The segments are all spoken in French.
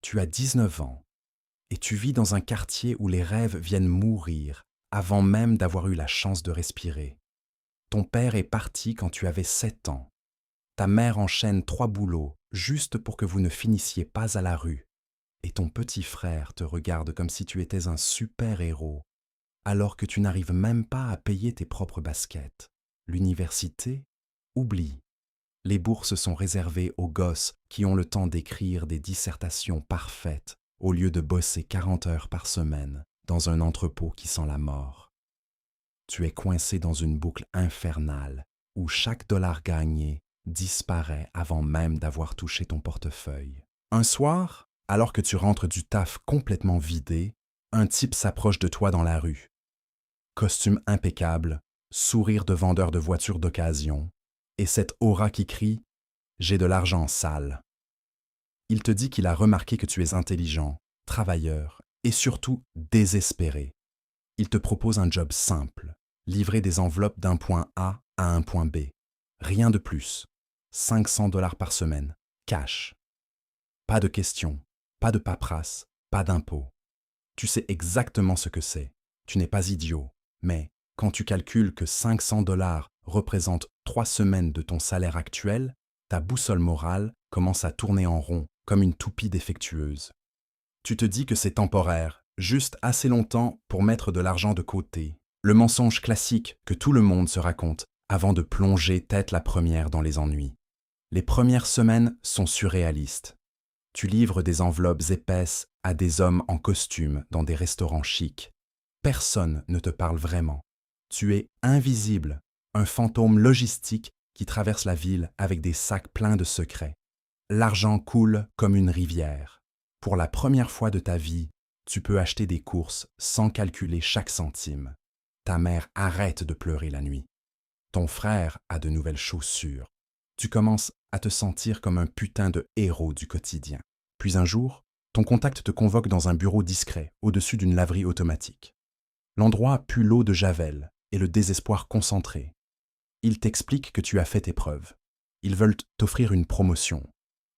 Tu as 19 ans et tu vis dans un quartier où les rêves viennent mourir avant même d'avoir eu la chance de respirer. Ton père est parti quand tu avais 7 ans. Ta mère enchaîne 3 boulots juste pour que vous ne finissiez pas à la rue. Et ton petit frère te regarde comme si tu étais un super-héros, alors que tu n'arrives même pas à payer tes propres baskets. L'université? Oublie. Les bourses sont réservées aux gosses qui ont le temps d'écrire des dissertations parfaites au lieu de bosser 40 heures par semaine dans un entrepôt qui sent la mort. Tu es coincé dans une boucle infernale où chaque dollar gagné disparaît avant même d'avoir touché ton portefeuille. Un soir, alors que tu rentres du taf complètement vidé, un type s'approche de toi dans la rue. Costume impeccable, sourire de vendeur de voitures d'occasion, et cette aura qui crie « J'ai de l'argent sale ». Il te dit qu'il a remarqué que tu es intelligent, travailleur et surtout désespéré. Il te propose un job simple, livrer des enveloppes d'un point A à un point B. Rien de plus. 500 dollars par semaine, cash. Pas de questions, pas de paperasse, pas d'impôts. Tu sais exactement ce que c'est. Tu n'es pas idiot. Mais quand tu calcules que 500 dollars représentent 3 semaines de ton salaire actuel, ta boussole morale commence à tourner en rond comme une toupie défectueuse. Tu te dis que c'est temporaire, juste assez longtemps pour mettre de l'argent de côté. Le mensonge classique que tout le monde se raconte avant de plonger tête la première dans les ennuis. Les premières semaines sont surréalistes. Tu livres des enveloppes épaisses à des hommes en costume dans des restaurants chics. Personne ne te parle vraiment. Tu es invisible, un fantôme logistique qui traverse la ville avec des sacs pleins de secrets. L'argent coule comme une rivière. Pour la première fois de ta vie, tu peux acheter des courses sans calculer chaque centime. Ta mère arrête de pleurer la nuit. Ton frère a de nouvelles chaussures. Tu commences à te sentir comme un putain de héros du quotidien. Puis un jour, ton contact te convoque dans un bureau discret, au-dessus d'une laverie automatique. L'endroit pue l'eau de javel et le désespoir concentré. Ils t'expliquent que tu as fait tes preuves. Ils veulent t'offrir une promotion.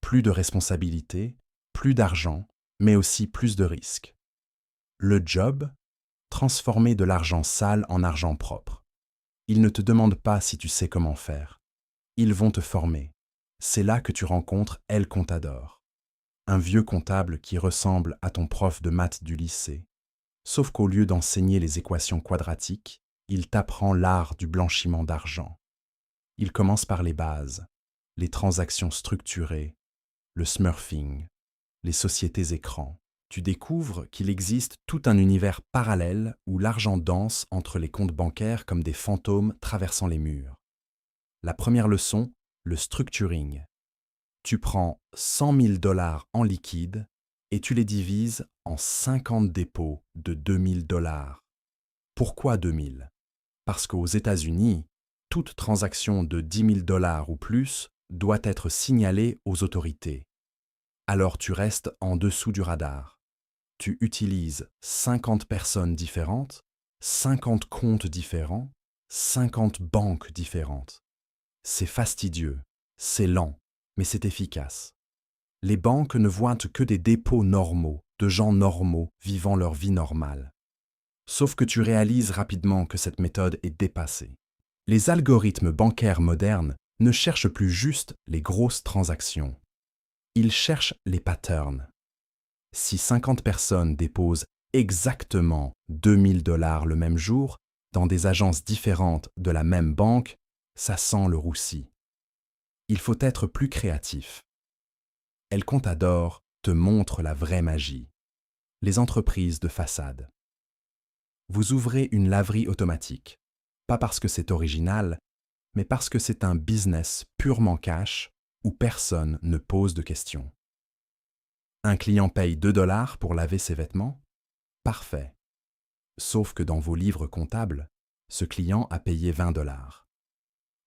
Plus de responsabilités, plus d'argent, mais aussi plus de risques. Le job? Transformer de l'argent sale en argent propre. Ils ne te demandent pas si tu sais comment faire. Ils vont te former. C'est là que tu rencontres El Contador, un vieux comptable qui ressemble à ton prof de maths du lycée, sauf qu'au lieu d'enseigner les équations quadratiques, il t'apprend l'art du blanchiment d'argent. Il commence par les bases, les transactions structurées, le smurfing, les sociétés écrans. Tu découvres qu'il existe tout un univers parallèle où l'argent danse entre les comptes bancaires comme des fantômes traversant les murs. La première leçon, le structuring. Tu prends 100 000 dollars en liquide et tu les divises en 50 dépôts de 2000 dollars. Pourquoi 2000? Parce qu'aux États-Unis, toute transaction de 10 000 dollars ou plus doit être signalée aux autorités. Alors tu restes en dessous du radar. Tu utilises 50 personnes différentes, 50 comptes différents, 50 banques différentes. C'est fastidieux, c'est lent, mais c'est efficace. Les banques ne voient que des dépôts normaux, de gens normaux vivant leur vie normale. Sauf que tu réalises rapidement que cette méthode est dépassée. Les algorithmes bancaires modernes ne cherchent plus juste les grosses transactions. Ils cherchent les patterns. Si 50 personnes déposent exactement 2000 dollars le même jour dans des agences différentes de la même banque, ça sent le roussi. Il faut être plus créatif. El Contador te montre la vraie magie. Les entreprises de façade. Vous ouvrez une laverie automatique, pas parce que c'est original, mais parce que c'est un business purement cash où personne ne pose de questions. Un client paye 2 dollars pour laver ses vêtements? Parfait. Sauf que dans vos livres comptables, ce client a payé 20 dollars.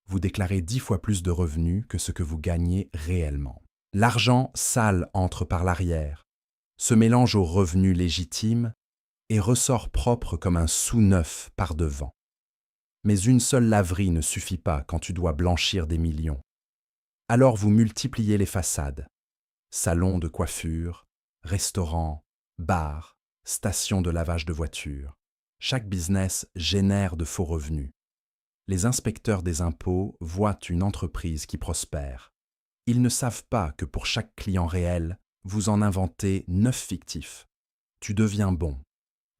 Vous déclarez 10 fois plus de revenus que ce que vous gagnez réellement. L'argent sale entre par l'arrière, se mélange aux revenus légitimes et ressort propre comme un sous-neuf par devant. Mais une seule laverie ne suffit pas quand tu dois blanchir des millions. Alors vous multipliez les façades. Salon de coiffure, restaurants, bars, stations de lavage de voitures. Chaque business génère de faux revenus. Les inspecteurs des impôts voient une entreprise qui prospère. Ils ne savent pas que pour chaque client réel, vous en inventez 9 fictifs. Tu deviens bon,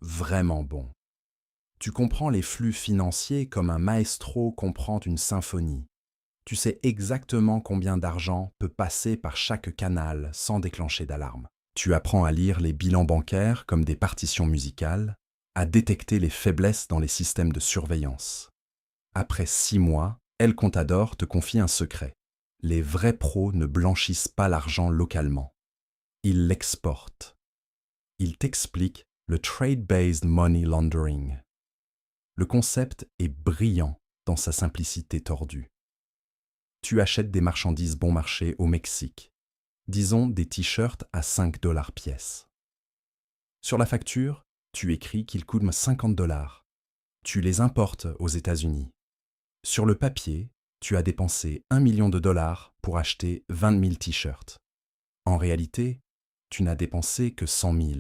vraiment bon. Tu comprends les flux financiers comme un maestro comprend une symphonie. Tu sais exactement combien d'argent peut passer par chaque canal sans déclencher d'alarme. Tu apprends à lire les bilans bancaires comme des partitions musicales, à détecter les faiblesses dans les systèmes de surveillance. Après 6 mois, El Contador te confie un secret. Les vrais pros ne blanchissent pas l'argent localement. Ils l'exportent. Il t'explique le Trade-Based Money Laundering. Le concept est brillant dans sa simplicité tordue. Tu achètes des marchandises bon marché au Mexique. Disons des t-shirts à 5 $ pièce. Sur la facture, tu écris qu'ils coûtent 50 $. Tu les importes aux États-Unis. Sur le papier, tu as dépensé 1 million de dollars pour acheter 20 000 t-shirts. En réalité, tu n'as dépensé que 100 000.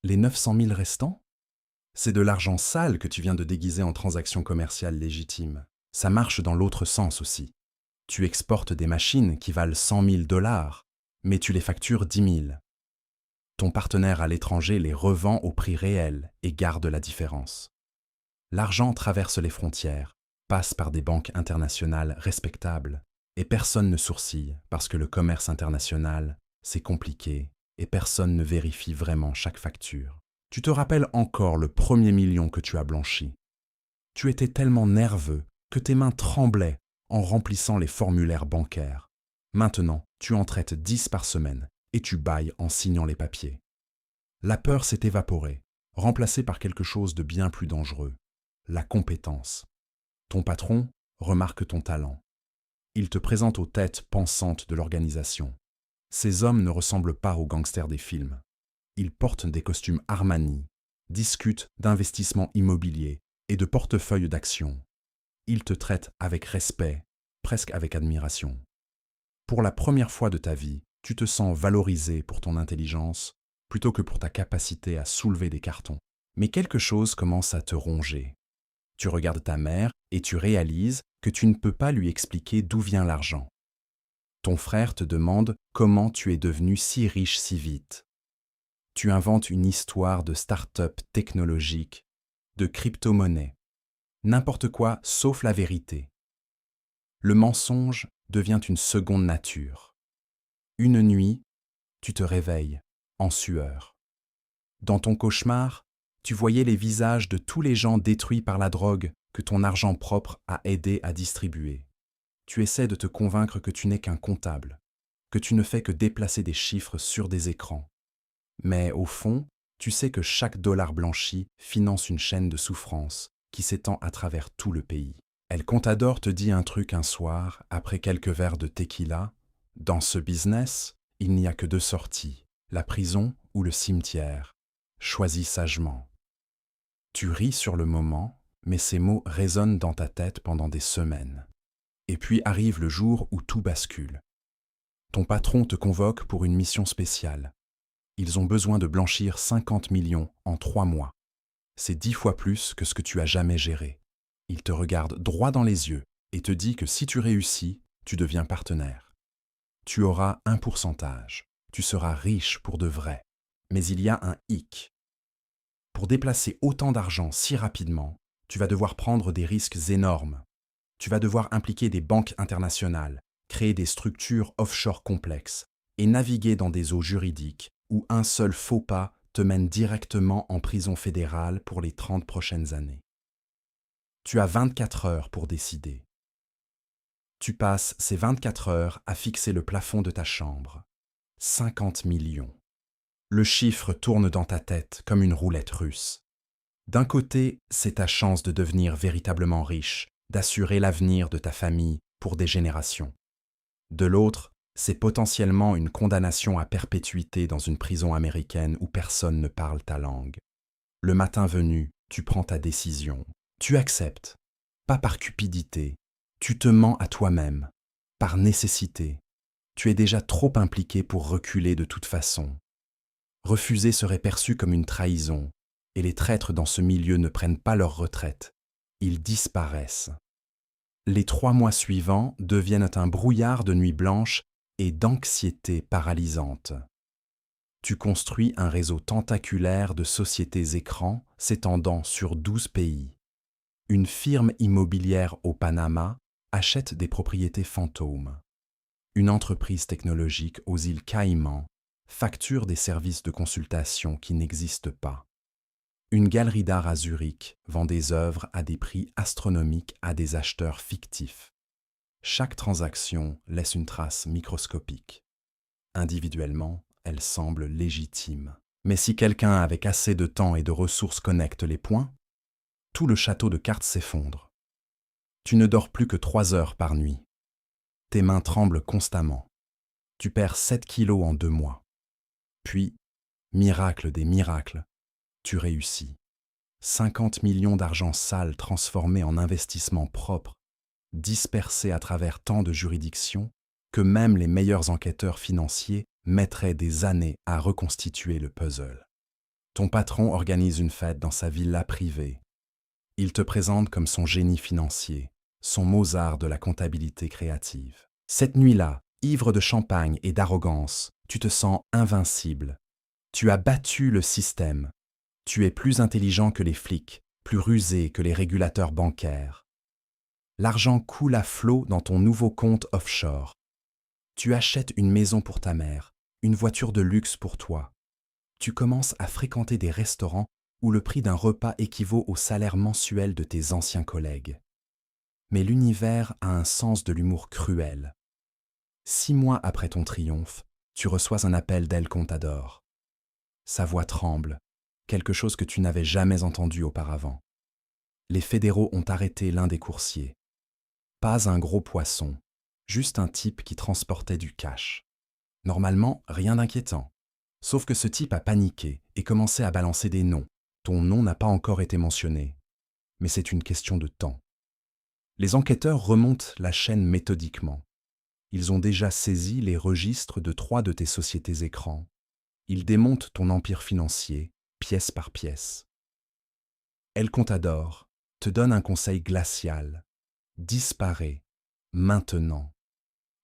Les 900 000 restants? C'est de l'argent sale que tu viens de déguiser en transaction commerciale légitime. Ça marche dans l'autre sens aussi. Tu exportes des machines qui valent 100 000 $, mais tu les factures 10 000. Ton partenaire à l'étranger les revend au prix réel et garde la différence. L'argent traverse les frontières, passe par des banques internationales respectables, et personne ne sourcille parce que le commerce international, c'est compliqué et personne ne vérifie vraiment chaque facture. Tu te rappelles encore le premier million que tu as blanchi. Tu étais tellement nerveux que tes mains tremblaient en remplissant les formulaires bancaires. Maintenant, tu en traites 10 par semaine et tu bâilles en signant les papiers. La peur s'est évaporée, remplacée par quelque chose de bien plus dangereux, la compétence. Ton patron remarque ton talent. Il te présente aux têtes pensantes de l'organisation. Ces hommes ne ressemblent pas aux gangsters des films. Ils portent des costumes Armani, discutent d'investissements immobiliers et de portefeuilles d'actions. Ils te traitent avec respect, presque avec admiration. Pour la première fois de ta vie, tu te sens valorisé pour ton intelligence plutôt que pour ta capacité à soulever des cartons. Mais quelque chose commence à te ronger. Tu regardes ta mère et tu réalises que tu ne peux pas lui expliquer d'où vient l'argent. Ton frère te demande comment tu es devenu si riche si vite. Tu inventes une histoire de start-up technologique, de crypto-monnaie, n'importe quoi sauf la vérité. Le mensonge devient une seconde nature. Une nuit, tu te réveilles, en sueur. Dans ton cauchemar, tu voyais les visages de tous les gens détruits par la drogue que ton argent propre a aidé à distribuer. Tu essaies de te convaincre que tu n'es qu'un comptable, que tu ne fais que déplacer des chiffres sur des écrans. Mais au fond, tu sais que chaque dollar blanchi finance une chaîne de souffrance qui s'étend à travers tout le pays. El Contador te dit un truc un soir, après quelques verres de tequila. Dans ce business, il n'y a que 2 sorties, la prison ou le cimetière. Choisis sagement. Tu ris sur le moment, mais ces mots résonnent dans ta tête pendant des semaines. Et puis arrive le jour où tout bascule. Ton patron te convoque pour une mission spéciale. Ils ont besoin de blanchir 50 millions en 3 mois. C'est 10 fois plus que ce que tu as jamais géré. Il te regarde droit dans les yeux et te dit que si tu réussis, tu deviens partenaire. Tu auras un pourcentage. Tu seras riche pour de vrai. Mais il y a un hic. Pour déplacer autant d'argent si rapidement, tu vas devoir prendre des risques énormes. Tu vas devoir impliquer des banques internationales, créer des structures offshore complexes et naviguer dans des eaux juridiques où un seul faux pas te mène directement en prison fédérale pour les 30 prochaines années. Tu as 24 heures pour décider. Tu passes ces 24 heures à fixer le plafond de ta chambre. 50 millions. Le chiffre tourne dans ta tête comme une roulette russe. D'un côté, c'est ta chance de devenir véritablement riche, d'assurer l'avenir de ta famille pour des générations. De l'autre, c'est potentiellement une condamnation à perpétuité dans une prison américaine où personne ne parle ta langue. Le matin venu, tu prends ta décision. Tu acceptes, pas par cupidité. Tu te mens à toi-même, par nécessité. Tu es déjà trop impliqué pour reculer de toute façon. Refuser serait perçu comme une trahison, et les traîtres dans ce milieu ne prennent pas leur retraite. Ils disparaissent. Les 3 mois suivants deviennent un brouillard de nuits blanches et d'anxiété paralysante. Tu construis un réseau tentaculaire de sociétés écrans s'étendant sur 12 pays. Une firme immobilière au Panama achète des propriétés fantômes. Une entreprise technologique aux îles Caïmans facture des services de consultation qui n'existent pas. Une galerie d'art à Zurich vend des œuvres à des prix astronomiques à des acheteurs fictifs. Chaque transaction laisse une trace microscopique. Individuellement, elle semble légitime. Mais si quelqu'un avec assez de temps et de ressources connecte les points, tout le château de cartes s'effondre. Tu ne dors plus que 3 heures par nuit. Tes mains tremblent constamment. Tu perds 7 kilos en 2 mois. Puis, miracle des miracles, tu réussis. 50 millions d'argent sale transformés en investissements propres, dispersés à travers tant de juridictions que même les meilleurs enquêteurs financiers mettraient des années à reconstituer le puzzle. Ton patron organise une fête dans sa villa privée. Il te présente comme son génie financier, son Mozart de la comptabilité créative. Cette nuit-là, ivre de champagne et d'arrogance, tu te sens invincible. Tu as battu le système. Tu es plus intelligent que les flics, plus rusé que les régulateurs bancaires. L'argent coule à flot dans ton nouveau compte offshore. Tu achètes une maison pour ta mère, une voiture de luxe pour toi. Tu commences à fréquenter des restaurants où le prix d'un repas équivaut au salaire mensuel de tes anciens collègues. Mais l'univers a un sens de l'humour cruel. 6 mois après ton triomphe, tu reçois un appel d'El Contador. Sa voix tremble, quelque chose que tu n'avais jamais entendu auparavant. Les fédéraux ont arrêté l'un des coursiers. Pas un gros poisson, juste un type qui transportait du cash. Normalement, rien d'inquiétant. Sauf que ce type a paniqué et commencé à balancer des noms. Ton nom n'a pas encore été mentionné. Mais c'est une question de temps. Les enquêteurs remontent la chaîne méthodiquement. Ils ont déjà saisi les registres de 3 de tes sociétés écrans. Ils démontent ton empire financier, pièce par pièce. El Contador te donne un conseil glacial. Disparais, maintenant.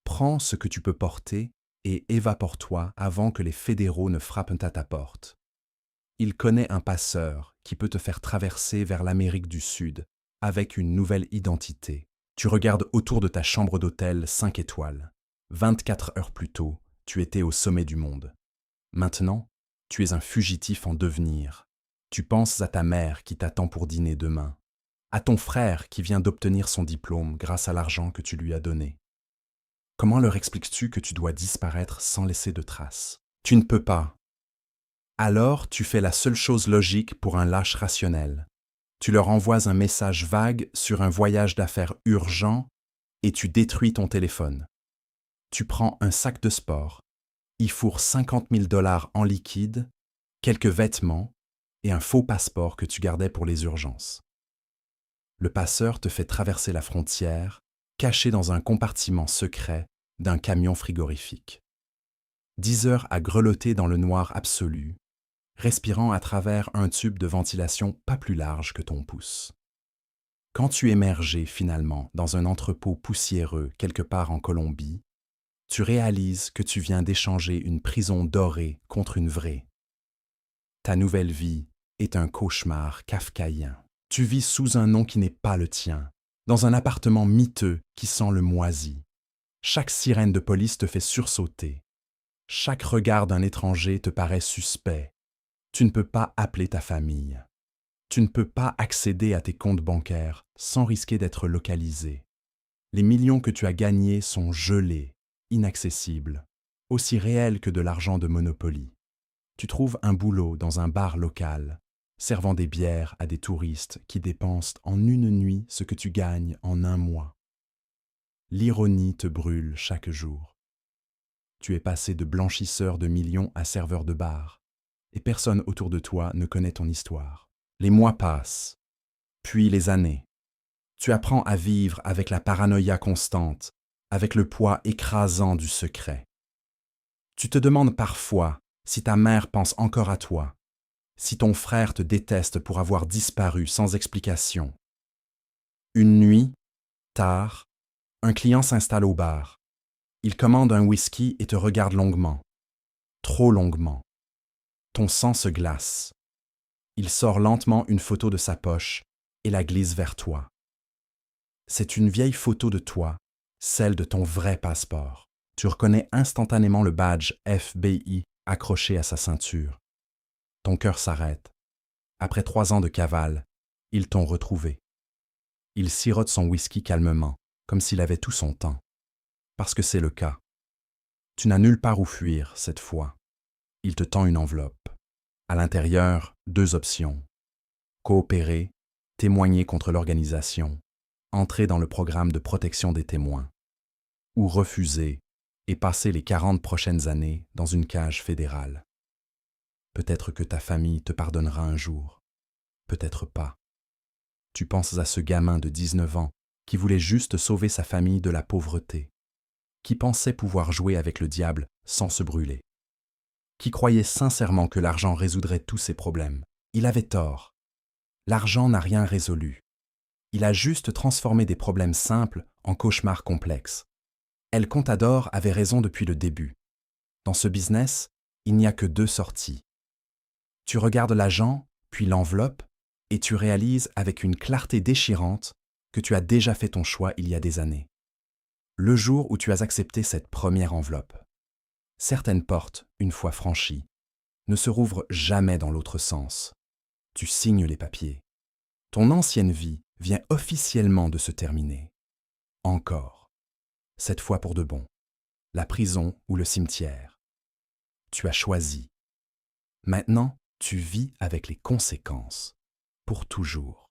Prends ce que tu peux porter et évapore-toi avant que les fédéraux ne frappent à ta porte. Il connaît un passeur qui peut te faire traverser vers l'Amérique du Sud avec une nouvelle identité. Tu regardes autour de ta chambre d'hôtel 5 étoiles. 24 heures plus tôt, tu étais au sommet du monde. Maintenant, tu es un fugitif en devenir. Tu penses à ta mère qui t'attend pour dîner demain, à ton frère qui vient d'obtenir son diplôme grâce à l'argent que tu lui as donné. Comment leur expliques-tu que tu dois disparaître sans laisser de traces? Tu ne peux pas. Alors, tu fais la seule chose logique pour un lâche rationnel. Tu leur envoies un message vague sur un voyage d'affaires urgent et tu détruis ton téléphone. Tu prends un sac de sport, y fourres 50 000 $ en liquide, quelques vêtements et un faux passeport que tu gardais pour les urgences. Le passeur te fait traverser la frontière, caché dans un compartiment secret d'un camion frigorifique. 10 heures à grelotter dans le noir absolu, respirant à travers un tube de ventilation pas plus large que ton pouce. Quand tu émerges finalement dans un entrepôt poussiéreux quelque part en Colombie, tu réalises que tu viens d'échanger une prison dorée contre une vraie. Ta nouvelle vie est un cauchemar kafkaïen. Tu vis sous un nom qui n'est pas le tien, dans un appartement miteux qui sent le moisi. Chaque sirène de police te fait sursauter. Chaque regard d'un étranger te paraît suspect. Tu ne peux pas appeler ta famille. Tu ne peux pas accéder à tes comptes bancaires sans risquer d'être localisé. Les millions que tu as gagnés sont gelés, inaccessibles, aussi réels que de l'argent de Monopoly. Tu trouves un boulot dans un bar local, servant des bières à des touristes qui dépensent en une nuit ce que tu gagnes en un mois. L'ironie te brûle chaque jour. Tu es passé de blanchisseur de millions à serveur de bar, et personne autour de toi ne connaît ton histoire. Les mois passent, puis les années. Tu apprends à vivre avec la paranoïa constante, avec le poids écrasant du secret. Tu te demandes parfois si ta mère pense encore à toi, si ton frère te déteste pour avoir disparu sans explication. Une nuit, tard, un client s'installe au bar. Il commande un whisky et te regarde longuement. Trop longuement. Ton sang se glace. Il sort lentement une photo de sa poche et la glisse vers toi. C'est une vieille photo de toi, celle de ton vrai passeport. Tu reconnais instantanément le badge FBI accroché à sa ceinture. Ton cœur s'arrête. Après 3 ans de cavale, ils t'ont retrouvé. Il sirote son whisky calmement, comme s'il avait tout son temps. Parce que c'est le cas. Tu n'as nulle part où fuir, cette fois. Il te tend une enveloppe. À l'intérieur, 2 options. Coopérer, témoigner contre l'organisation, entrer dans le programme de protection des témoins. Ou refuser et passer les 40 prochaines années dans une cage fédérale. Peut-être que ta famille te pardonnera un jour. Peut-être pas. Tu penses à ce gamin de 19 ans qui voulait juste sauver sa famille de la pauvreté, qui pensait pouvoir jouer avec le diable sans se brûler, qui croyait sincèrement que l'argent résoudrait tous ses problèmes. Il avait tort. L'argent n'a rien résolu. Il a juste transformé des problèmes simples en cauchemars complexes. El Contador avait raison depuis le début. Dans ce business, il n'y a que 2 sorties. Tu regardes l'agent, puis l'enveloppe, et tu réalises avec une clarté déchirante que tu as déjà fait ton choix il y a des années. Le jour où tu as accepté cette première enveloppe. Certaines portes, une fois franchies, ne se rouvrent jamais dans l'autre sens. Tu signes les papiers. Ton ancienne vie vient officiellement de se terminer. Encore. Cette fois pour de bon. La prison ou le cimetière. Tu as choisi. Maintenant, tu vis avec les conséquences. Pour toujours.